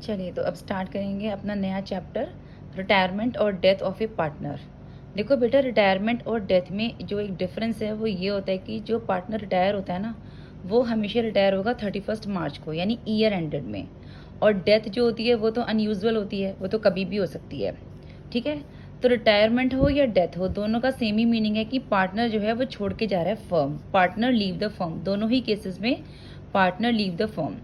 चलिए तो अब स्टार्ट करेंगे अपना नया चैप्टर, रिटायरमेंट और डेथ ऑफ ए पार्टनर। देखो बेटा, रिटायरमेंट और डेथ में जो एक डिफरेंस है वो ये होता है कि जो पार्टनर रिटायर होता है ना, वो हमेशा रिटायर होगा 31 मार्च को, यानी ईयर एंडेड में। और डेथ जो होती है वो तो अनयूजुअल होती है, वो तो कभी भी हो सकती है। ठीक है, तो रिटायरमेंट हो या डेथ हो, दोनों का सेम ही मीनिंग है कि पार्टनर जो है वो छोड़ के जा रहा है firm, partner leave the firm. दोनों ही केसेस में पार्टनर लीव द फर्म।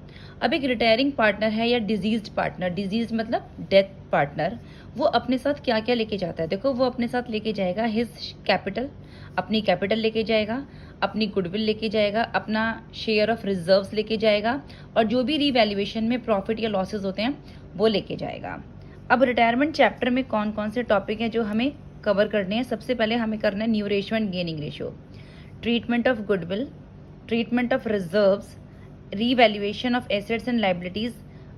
अब एक रिटायरिंग पार्टनर है या डिजीज्ड पार्टनर, डिजीज मतलब डेथ पार्टनर, वो अपने साथ क्या क्या लेके जाता है? देखो, वो अपने साथ लेके जाएगा हिज कैपिटल, अपनी कैपिटल लेके जाएगा, अपनी गुडविल लेके जाएगा, अपना शेयर ऑफ रिजर्व्स लेके जाएगा, और जो भी रीवैल्यूएशन में प्रॉफिट या लॉसेज होते हैं वो लेके जाएगा। अब रिटायरमेंट चैप्टर में कौन कौन से टॉपिक हैं जो हमें कवर करने हैं? सबसे पहले हमें करना है new ratio and gaining ratio, treatment of goodwill, treatment of reserves, revaluation of assets and liabilities,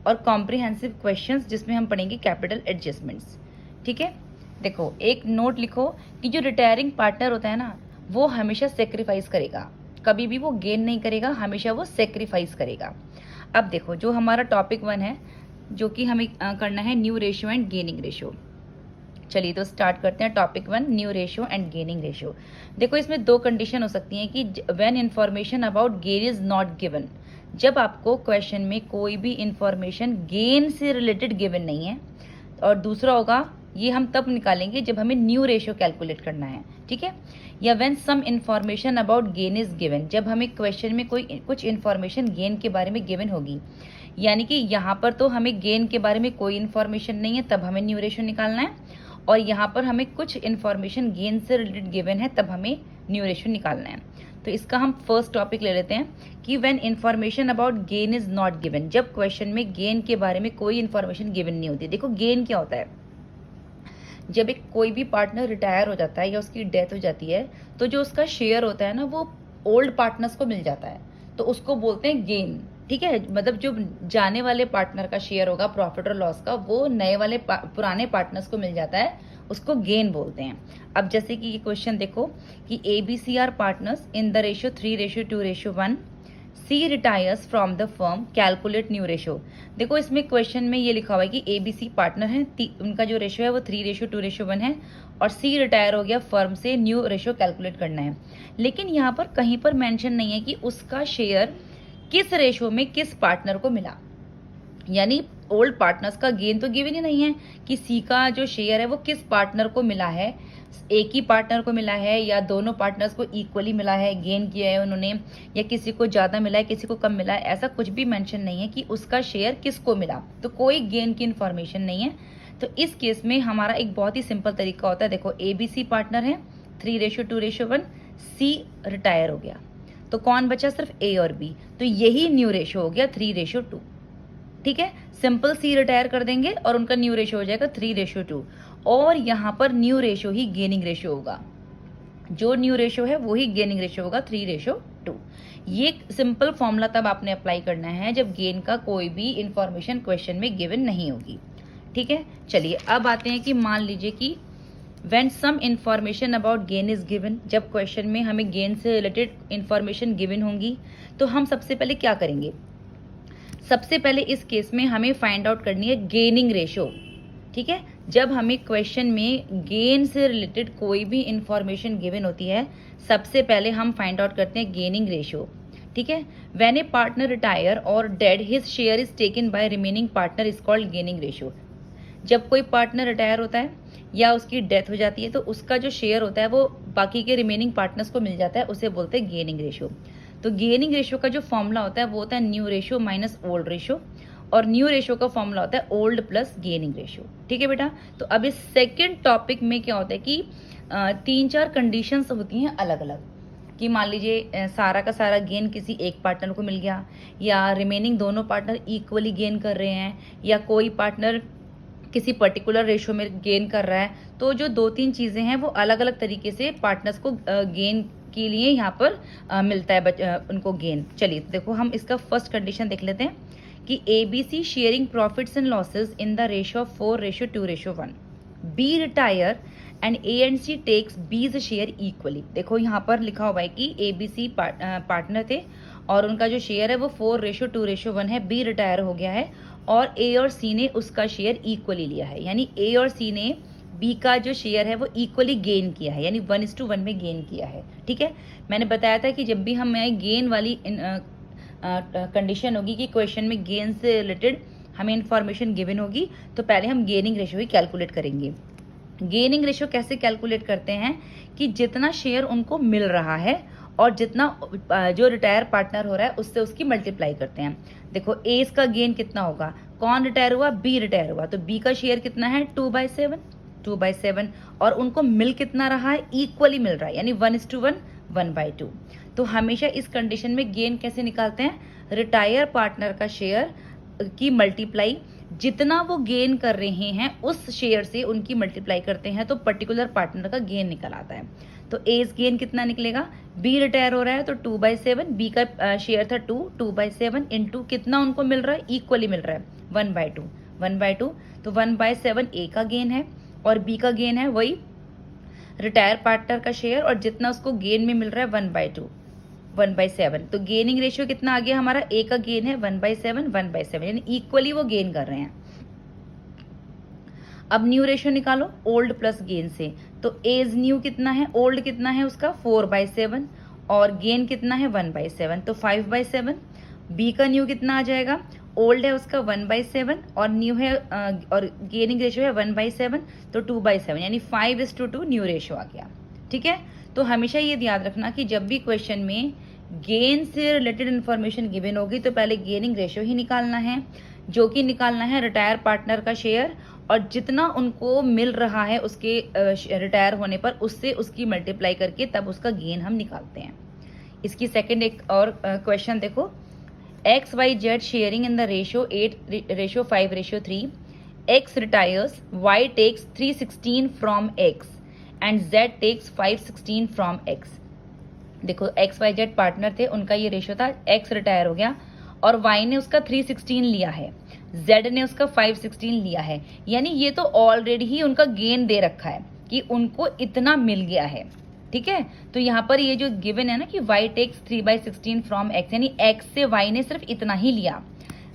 और कॉम्प्रिहेंसिव क्वेश्चंस जिसमें हम पढ़ेंगे कैपिटल एडजस्टमेंट्स। ठीक है, देखो एक नोट लिखो कि जो रिटायरिंग पार्टनर होता है ना, वो हमेशा सेक्रीफाइस करेगा, कभी भी वो गेन नहीं करेगा, हमेशा वो सेक्रीफाइस करेगा। अब देखो, जो हमारा टॉपिक 1 है, जो कि हमें करना है new ratio and gaining ratio. चलिए तो स्टार्ट करते हैं topic 1, new ratio and gaining ratio. देखो, इसमें दो कंडीशन हो सकती हैं कि when information about gain is not given, जब आपको क्वेश्चन में कोई भी इंफॉर्मेशन गेन से रिलेटेड गिवन नहीं है, और दूसरा होगा, ये हम तब निकालेंगे जब हमें न्यू रेशियो कैलकुलेट करना है। ठीक है, या when some information about gain is given, जब हमें क्वेश्चन में कुछ इंफॉर्मेशन गेन के बारे में गिवन होगी, यानी कि यहाँ पर तो हमें गेन के बारे में कोई इन्फॉर्मेशन नहीं है, तब हमें न्यू रेशियो निकालना है, और यहाँ पर हमें कुछ इन्फॉर्मेशन गेन से रिलेटेड गिवन है, तब हमें न्यू रेशियो निकालना है। तो इसका हम फर्स्ट टॉपिक ले लेते हैं कि when information about gain is not given, जब क्वेश्चन में गेन के बारे में कोई इन्फॉर्मेशन गिवन नहीं होती। देखो, गेन क्या होता है? जब एक कोई भी पार्टनर रिटायर हो जाता है या उसकी डेथ हो जाती है, तो जो उसका शेयर होता है ना, वो ओल्ड पार्टनर्स को मिल जाता है, तो उसको बोलते हैं गेन। ठीक है, मतलब जो जाने वाले पार्टनर का शेयर होगा प्रॉफिट और लॉस का, वो नए वाले पुराने पार्टनर्स को मिल जाता है, उसको गेन बोलते हैं। अब जैसे कि ये क्वेश्चन देखो कि ABC are partners in the ratio 3:2:1, C retires from the firm, calculate new ratio. देखो, इसमें क्वेश्चन में ये लिखा हुआ है कि ABC पार्टनर है, उनका जो रेशियो है वो 3:2:1 है, और C रिटायर हो गया फर्म से, न्यू रेशियो कैलकुलेट करना है। लेकिन यहाँ पर कहीं पर मेंशन नहीं है कि उसका शेयर किस रेशियो में किस पार्टनर को मिला, यानी ओल्ड पार्टनर्स का गेन तो गिवन ही नहीं है कि सी का जो शेयर है वो किस पार्टनर को मिला है, एक ही पार्टनर को मिला है या दोनों पार्टनर्स को इक्वली मिला है, गेन किया है उन्होंने, या किसी को ज़्यादा मिला है किसी को कम मिला है, ऐसा कुछ भी मेंशन नहीं है कि उसका शेयर किसको मिला, तो कोई गेन की इन्फॉर्मेशन नहीं है। तो इस केस में हमारा एक बहुत ही सिंपल तरीका होता है। देखो, ABC पार्टनर है 3:2:1, C रिटायर हो गया, तो कौन बचा? सिर्फ A और B, तो यही न्यू रेशियो हो गया 3:2। ठीक है, सिंपल C रिटायर कर देंगे और उनका न्यू रेशियो हो जाएगा 3:2, और यहाँ पर न्यू रेशियो ही गेनिंग रेशियो होगा, जो न्यू रेशियो है वही गेनिंग रेशियो होगा 3:2। ये सिंपल फॉर्मूला तब आपने अप्लाई करना है जब गेन का कोई भी इंफॉर्मेशन क्वेश्चन में गिवन नहीं होगी। ठीक है, चलिए अब आते हैं कि मान लीजिए कि when some information about gain is given, जब क्वेश्चन में हमें गेन से रिलेटेड इंफॉर्मेशन गिवन होंगी, तो हम सबसे पहले क्या करेंगे? सबसे पहले इस केस में हमें फाइंड आउट करनी है गेनिंग रेशियो। ठीक है, जब हमें क्वेश्चन में गेन से रिलेटेड कोई भी इंफॉर्मेशन गिवन होती है, सबसे पहले हम फाइंड आउट करते हैं गेनिंग रेशियो। ठीक है, व्हेन ए पार्टनर रिटायर और dead, his share is taken by remaining partner is called gaining ratio. जब कोई पार्टनर रिटायर होता है या उसकी डेथ हो जाती है, तो उसका जो शेयर होता है वो बाकी के रिमेनिंग पार्टनर्स को मिल जाता है, उसे बोलते हैं गेनिंग रेशियो। तो गेनिंग रेशियो का जो फॉर्मूला होता है वो होता है new ratio minus old ratio, और न्यू रेशियो का फॉर्मूला होता है ओल्ड प्लस गेनिंग रेशियो। ठीक है बेटा, तो अब इस सेकेंड टॉपिक में क्या होता है कि 3-4 कंडीशंस होती हैं अलग अलग, कि मान लीजिए सारा का सारा गेन किसी एक पार्टनर को मिल गया, या रिमेनिंग दोनों पार्टनर इक्वली गेन कर रहे हैं, या कोई पार्टनर किसी पर्टिकुलर रेशियो में गेन कर रहा है। तो जो 2-3 चीज़ें हैं वो अलग अलग तरीके से पार्टनर्स को गेन के लिए यहाँ पर मिलता है उनको गेन। चलिए तो देखो, हम इसका फर्स्ट कंडीशन देख लेते हैं कि ABC sharing profits and losses in the ratio of 4:2:1, B retire and A and C takes B's share equally. देखो, यहाँ पर लिखा हुआ है कि ABC पार्टनर थे और उनका जो शेयर है वो 4:2:1 है, B रिटायर हो गया है और ए और सी ने उसका शेयर इक्वली लिया है, यानी ए और सी ने बी का जो शेयर है वो इक्वली गेन किया है, यानी 1:1 में गेन किया है। ठीक है, मैंने बताया था कि जब भी हमें गेन वाली कंडीशन होगी कि क्वेश्चन में गेन से रिलेटेड हमें इंफॉर्मेशन गिवन होगी, तो पहले हम गेनिंग रेशियो ही कैलकुलेट करेंगे। गेनिंग रेशियो कैसे कैलकुलेट करते हैं कि जितना शेयर उनको मिल रहा है और जितना जो रिटायर पार्टनर हो रहा है उससे उसकी मल्टीप्लाई करते हैं। देखो ए का गेन कितना होगा, कौन रिटायर हुआ, बी रिटायर हुआ, तो बी का शेयर कितना है 2/7 और उनको मिल कितना रहा है, इक्वली मिल रहा है, यानी 1:1 1/2। तो हमेशा इस कंडीशन में गेन कैसे निकालते हैं, रिटायर पार्टनर का शेयर की मल्टीप्लाई जितना वो गेन कर रहे हैं उस शेयर से उनकी मल्टीप्लाई करते हैं तो पर्टिकुलर पार्टनर का गेन निकल आता है। तो एज गेन कितना निकलेगा, बी रिटायर हो रहा है तो 2/7, बी का शेयर था 2/7 इंटू कितना उनको मिल रहा है, इक्वली मिल रहा है 1/2, तो 1/7 ए का गेन है और बी का गेन है वही रिटायर पार्टनर का शेयर और जितना उसको गेन में मिल रहा है 1/7। तो गेनिंग रेशियो कितना आ गया हमारा, ए का गेन है 1/7, यानी इक्वली वो गेन कर रहे हैं। अब न्यू रेशियो निकालो ओल्ड प्लस गेन से, तो एज न्यू कितना है, ओल्ड कितना है उसका 4/7 और गेन कितना है 1/7, तो 5/7। बी का न्यू कितना आ जाएगा, ओल्ड है उसका 1/7 और न्यू है और गेनिंग रेशियो है 1/7, तो 2/7, यानी 5:2 न्यू रेशियो आ गया। ठीक है, तो हमेशा ये याद रखना कि जब भी क्वेश्चन में गेन से रिलेटेड इन्फॉर्मेशन गिवन होगी तो पहले गेनिंग रेशियो ही निकालना है, जो कि निकालना है रिटायर पार्टनर का शेयर और जितना उनको मिल रहा है उसके रिटायर होने पर उससे उसकी मल्टीप्लाई करके तब उसका गेन हम निकालते हैं। इसकी सेकंड एक और क्वेश्चन देखो, XYZ sharing in the ratio 8:5:3, X retires, Y takes 316 from X and Z takes 516 from X। देखो XYZ पार्टनर थे, उनका ये रेशियो था, X रिटायर हो गया और Y ने उसका 316 लिया है, Z ने उसका 516 लिया है, यानी ये तो ऑलरेडी ही उनका गेन दे रखा है कि उनको इतना मिल गया है। ठीक है, तो यहाँ पर ये जो गिवन है ना कि Y टेक्स 3/16 फ्रॉम X, यानी X से Y ने सिर्फ इतना ही लिया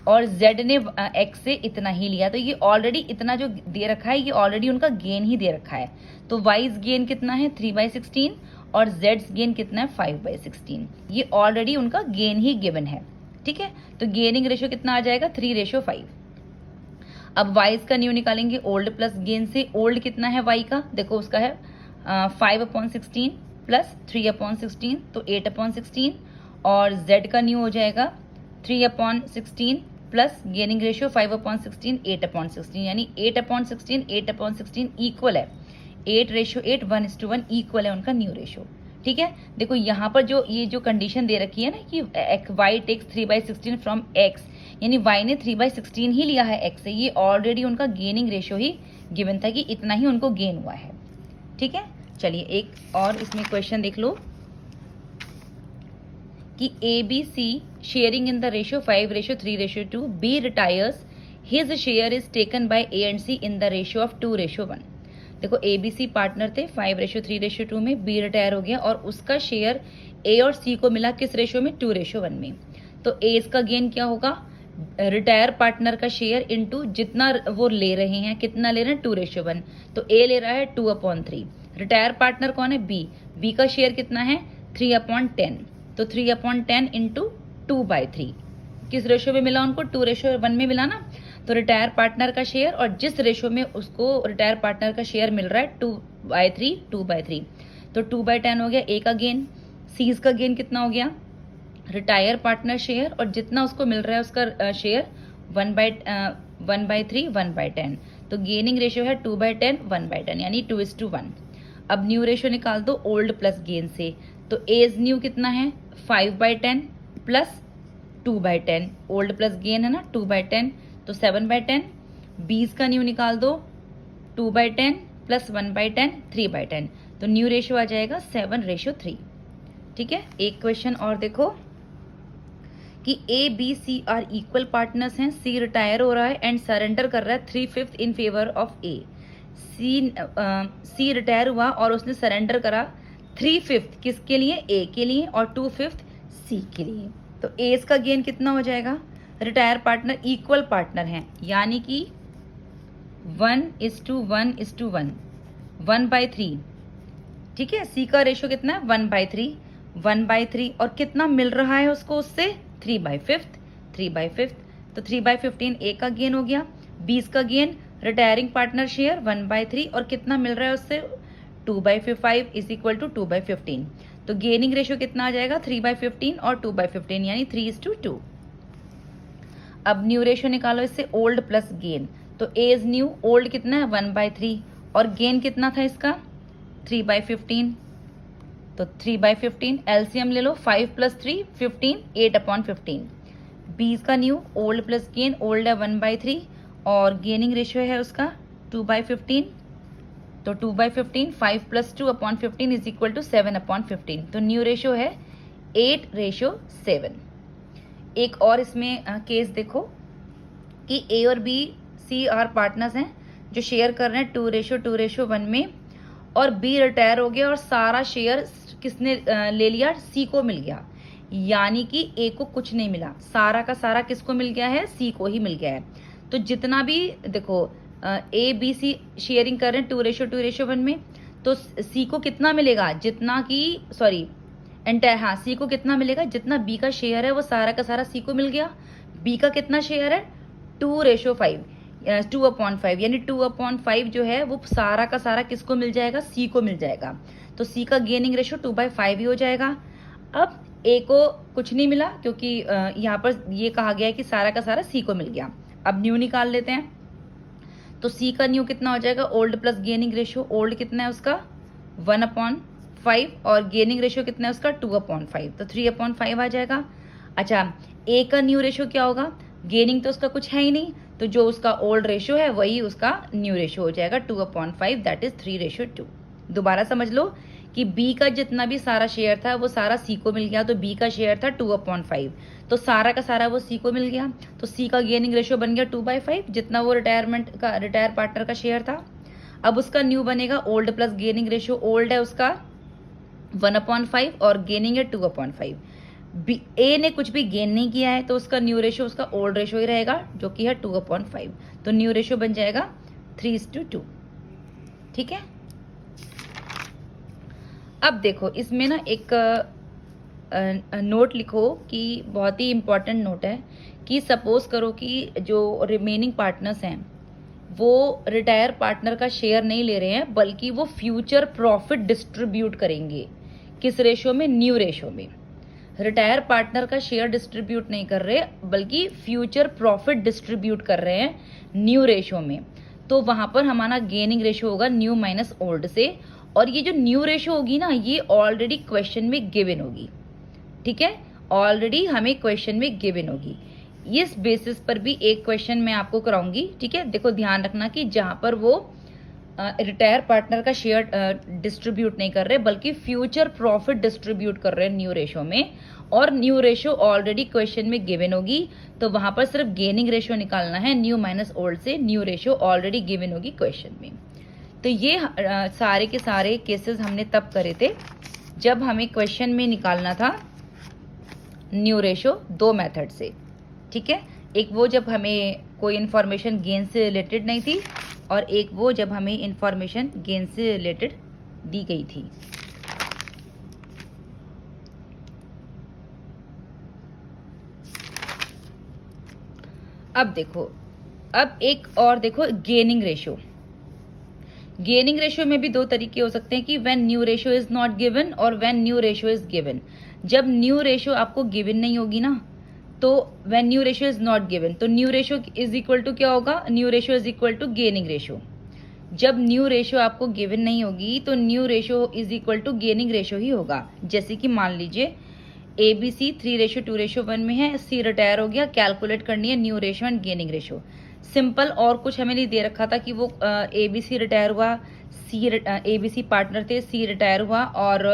और Z ने X से इतना ही लिया, तो ये ऑलरेडी इतना जो दे रखा है ये ऑलरेडी उनका गेन ही दे रखा है। तो Y's गेन कितना है 3/16 और Z's गेन कितना है 5/16, ये ऑलरेडी उनका गेन ही गिवन है। ठीक है, तो गेनिंग रेशियो कितना आ जाएगा 3:5। अब Y's का न्यू निकालेंगे ओल्ड प्लस गेन से, ओल्ड कितना है Y का, देखो उसका है 5/16 प्लस 3/16, तो 8/16 और Z का न्यू हो जाएगा 3/16 प्लस गेनिंग रेशियो 5/16 8/16, यानी 8/16 इक्वल है 8:8 1:1 इक्वल है उनका न्यू रेशियो। ठीक है, देखो यहाँ पर जो ये जो कंडीशन दे रखी है ना कि Y टेक्स 3/16 फ्रॉम X, यानी Y ने 3/16 ही लिया है X से, ये ऑलरेडी उनका गेनिंग रेशियो ही गिवन था कि इतना ही उनको गेन हुआ है। ठीक है, चलिए एक और इसमें क्वेश्चन देख लो कि ABC sharing in the ratio 5:3:2, B retires, his share is taken by A and C in the ratio of 2:1। देखो ABC पार्टनर थे 5:3:2 में, B रिटायर हो गया और उसका शेयर A और C को मिला किस रेशियो में 2:1 में। तो A का गेन क्या होगा, रिटायर पार्टनर का शेयर इनटू जितना वो ले रहे हैं, कितना ले रहे हैं 2:1, तो A ले रहा है 2/3, रिटायर पार्टनर कौन है B का शेयर कितना है 3/10, तो 3/10 इंटू 2/3 किस रेशियो में मिला उनको 2:1 में मिला ना, तो रिटायर पार्टनर का शेयर और जिस रेशियो में उसको रिटायर पार्टनर का शेयर मिल रहा है 2/3, तो 2/10 हो गया A का गेन। C's का गेन कितना हो गया, रिटायर पार्टनर शेयर और जितना उसको मिल रहा है उसका शेयर 1/3 1/10, तो गेनिंग रेशियो है 2/10 1/10, यानी 2:1। अब न्यू रेशियो निकाल दो ओल्ड प्लस गेन से, तो एज न्यू कितना है 5/10 प्लस 2/10, ओल्ड प्लस गेन है ना 2/10, तो 7/10। बीस का न्यू निकाल दो 2/10 प्लस 1/10 3/10, तो न्यू रेशियो आ जाएगा 7:3। ठीक है, एक क्वेश्चन और देखो कि A B C are equal partners हैं, C रिटायर हो रहा है एंड सरेंडर कर रहा है 3/5 in favour of A। C retire हुआ और उसने सरेंडर करा 3/5 किसके लिए, A के लिए और 2/5 C के लिए। तो A का गेन कितना हो जाएगा रिटायर पार्टनर इक्वल पार्टनर हैं, यानी कि 1:1:1, 1/3। ठीक है, सी का रेशियो कितना है 1/3, 1/3, और कितना मिल रहा है उसको उससे 3/5, 3/5। तो 3/15 ए का गेन हो गया, 20 का गेन रिटायरिंग पार्टनर शेयर 1/3, और कितना मिल रहा है उससे 2/5 इज इक्वल टू 2/15। तो गेनिंग रेशियो कितना आ जाएगा 3/15 और 2/15, यानी 3:2। अब न्यू रेशियो निकालो इससे, ओल्ड प्लस गेन। तो ए इज न्यू, ओल्ड कितना है 1/3, और गेन कितना था इसका 3/15। तो 3/15 एलसीएम ले लो, 5 + 3 15, 8/15। 20 का new, old plus gain, old है 1/3 और गेनिंग रेशियो है उसका 2/15। तो 2/15, 5 + 2/15 इज इक्वल टू 7/15। तो न्यू रेशियो है 8:7। एक और इसमें केस देखो कि ए और बी सी आर पार्टनर्स हैं जो शेयर कर रहे हैं 2:1 में, और बी रिटायर हो गया और सारा शेयर किसने ले लिया, सी को मिल गया, यानी कि ए को कुछ नहीं मिला, सारा का सारा किसको मिल गया है, सी को ही मिल गया है। तो जितना भी देखो ए बी सी शेयरिंग कर रहे हैं 2:1 में, तो सी को कितना मिलेगा, जितना कि सॉरी एंटायर, हाँ सी को कितना मिलेगा, जितना बी का शेयर है वो सारा का सारा सी को मिल गया। बी का कितना शेयर है 2:5, 2/5, यानी 2/5 जो है वो सारा का सारा किसको मिल जाएगा, सी को मिल जाएगा। तो सी का गेनिंग रेशियो 2/5 ही हो जाएगा। अब ए को कुछ नहीं मिला क्योंकि यहाँ पर ये कहा गया है कि सारा का सारा सी को मिल गया। अब न्यू निकाल लेते हैं। तो सी का न्यू कितना हो जाएगा, old plus gaining ratio, old कितना है उसका 1/5 और गेनिंग रेशियो कितना है उसका 2/5, तो 3/5 आ जाएगा। अच्छा, ए का न्यू रेशियो क्या होगा, गेनिंग तो उसका कुछ है ही नहीं, तो जो उसका ओल्ड रेशियो है वही उसका न्यू रेशियो हो जाएगा 2/5, दैट इज 3:2। दोबारा समझ लो कि बी का जितना भी सारा शेयर था वो सारा सी को मिल गया, तो बी का शेयर था 2/5, तो सारा का सारा वो सी को मिल गया, तो सी का गेनिंग रेशियो बन गया 2/5, जितना वो रिटायर पार्टनर का शेयर था। अब उसका न्यू बनेगा old plus gaining ratio, old है उसका 1/5 और गेनिंग है 2/5। ए ने कुछ भी गेन नहीं किया है तो उसका न्यू रेशियो उसका ओल्ड रेशियो ही रहेगा जो कि है 2/5, तो न्यू रेशियो बन जाएगा 3:2। ठीक है, अब देखो इसमें ना एक नोट लिखो कि बहुत ही इंपॉर्टेंट नोट है कि सपोज करो कि जो रिमेनिंग पार्टनर्स हैं वो रिटायर पार्टनर का शेयर नहीं ले रहे हैं, बल्कि वो फ्यूचर प्रॉफिट डिस्ट्रीब्यूट करेंगे। किस रेशियो में, न्यू रेशियो में। रिटायर पार्टनर का शेयर डिस्ट्रीब्यूट नहीं कर रहे बल्कि फ्यूचर प्रॉफिट डिस्ट्रीब्यूट कर रहे हैं न्यू रेशियो में। तो वहां पर हमारा गेनिंग रेशियो होगा न्यू माइनस ओल्ड से, और ये जो न्यू रेशियो होगी ना ये ऑलरेडी क्वेश्चन में गिवन होगी। ठीक है, ऑलरेडी हमें क्वेश्चन में गिवन होगी। इस बेसिस पर भी एक क्वेश्चन मैं आपको कराऊंगी। ठीक है, देखो ध्यान रखना कि जहां पर वो रिटायर पार्टनर का शेयर डिस्ट्रीब्यूट नहीं कर रहे बल्कि फ्यूचर प्रॉफिट डिस्ट्रीब्यूट कर रहे हैं न्यू रेशियो में, और न्यू रेशियो ऑलरेडी क्वेश्चन में गिवन होगी, तो वहां पर सिर्फ गेनिंग रेशियो निकालना है न्यू माइनस ओल्ड से, न्यू रेशियो ऑलरेडी गिवन होगी क्वेश्चन में। तो ये सारे के सारे केसेस हमने तब करे थे जब हमें क्वेश्चन में निकालना था न्यू रेशियो दो मेथड से। ठीक है, एक वो जब हमें कोई इन्फॉर्मेशन गेन से रिलेटेड नहीं थी, और एक वो जब हमें इन्फॉर्मेशन गेन से रिलेटेड दी गई थी। अब देखो, अब एक और देखो गेनिंग रेशियो। गेनिंग रेशियो में भी दो तरीके हो सकते हैं कि when new ratio is not given और when new ratio is given. जब न्यू रेशियो आपको गिवन नहीं होगी ना, तो when new ratio is not given, तो new ratio is equal to क्या होगा, new ratio is equal to gaining ratio. जब न्यू रेशियो आपको गिवन नहीं होगी तो new ratio is equal to gaining ratio ही होगा। जैसे कि मान लीजिए ए बी सी 3:2:1 में है, सी रिटायर हो गया, कैलकुलेट करनी है new ratio and gaining ratio. Simple, और कुछ हमें नहीं दे रखा था कि वो ए बी सी रिटायर हुआ, ए बी सी पार्टनर थे, सी रिटायर हुआ, और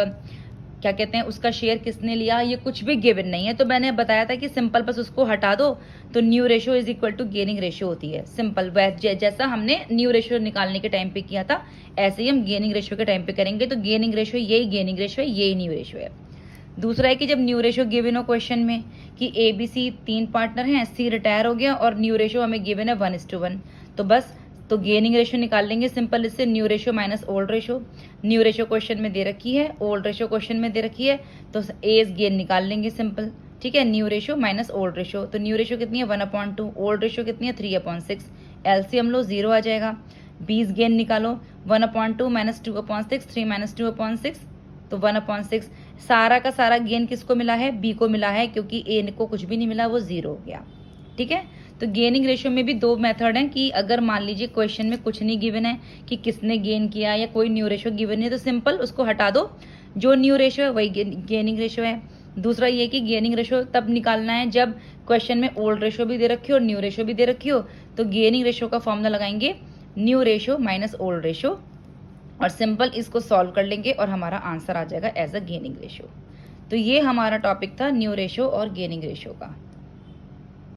क्या कहते हैं उसका शेयर किसने लिया, ये कुछ भी गिवन नहीं है। तो मैंने बताया था कि सिंपल बस उसको हटा दो तो new ratio is equal to gaining ratio होती है। सिंपल, जैसा हमने न्यू रेशियो निकालने के टाइम पे किया था ऐसे ही हम गेनिंग रेशियो के टाइम पे करेंगे। तो गेनिंग रेशियो यही गेनिंग रेशियो है, यही न्यू रेशियो है। दूसरा है कि जब न्यू रेशो गिवन हो क्वेश्चन में कि ए बी सी 3 पार्टनर हैं, सी रिटायर हो गया और न्यू रेशो हमें गिवन है 1:1, तो बस तो गेनिंग रेशो निकाल लेंगे सिंपल इससे, new ratio minus old ratio. New ratio question में दे रखी है, ओल्ड रेशो क्वेश्चन में दे रखी है, तो एज गेन निकाल लेंगे सिंपल, ठीक है। New ratio minus old ratio, तो न्यू रेशो कितनी है 1/2, ओल्ड रेशो कितनी है 3/6, एलसीएम लो 0 आ जाएगा। बीस गेन निकालो, 1/2 माइनस 2/6, 3 माइनस 2/6, तो 1/6। सारा का सारा गेन किसको मिला है, बी को मिला है, क्योंकि ए को कुछ भी नहीं मिला, वो 0 हो गया, ठीक है। तो गेनिंग रेशियो में भी 2 मेथड हैं कि अगर मान लीजिए क्वेश्चन में कुछ नहीं गिवन है कि किसने गेन किया या कोई न्यू रेशियो गिवन है, तो सिंपल उसको हटा दो, जो न्यू रेशियो है वही गेनिंग रेशियो है। दूसरा ये कि गेनिंग रेशियो तब निकालना है जब क्वेश्चन में ओल्ड रेशियो भी दे रखी हो और न्यू रेशियो भी दे रखी हो, तो गेनिंग रेशियो का फॉर्मूला लगाएंगे new ratio minus old ratio, और सिंपल इसको सॉल्व कर लेंगे और हमारा आंसर आ जाएगा एज अ गेनिंग रेशियो। तो ये हमारा टॉपिक था न्यू रेशियो और गेनिंग रेशियो का।